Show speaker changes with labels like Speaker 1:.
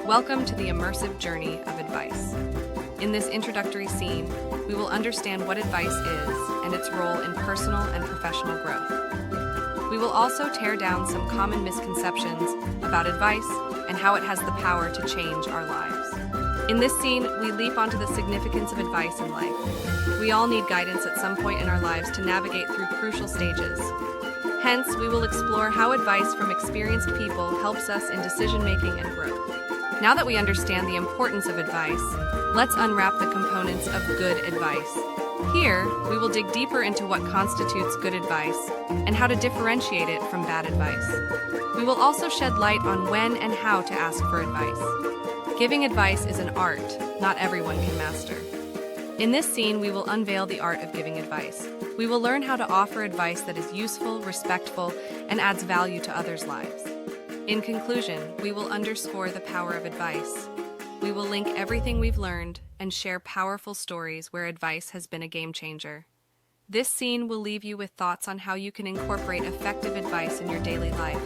Speaker 1: Welcome to the immersive journey of advice. In this introductory scene, we will understand what advice is and its role in personal and professional growth. We will also tear down some common misconceptions about advice and how it has the power to change our lives. In this scene, we leap onto the significance of advice in life. We all need guidance at some point in our lives to navigate through crucial stages. Hence, we will explore how advice from experienced people helps us in decision-making and growth. Now that we understand the importance of advice, let's unwrap the components of good advice. Here, we will dig deeper into what constitutes good advice and how to differentiate it from bad advice. We will also shed light on when and how to ask for advice. Giving advice is an art not everyone can master. In this scene, we will unveil the art of giving advice. We will learn how to offer advice that is useful, respectful, and adds value to others' lives. In conclusion, we will underscore the power of advice. We will link everything we've learned and share powerful stories where advice has been a game changer. This scene will leave you with thoughts on how you can incorporate effective advice in your daily life.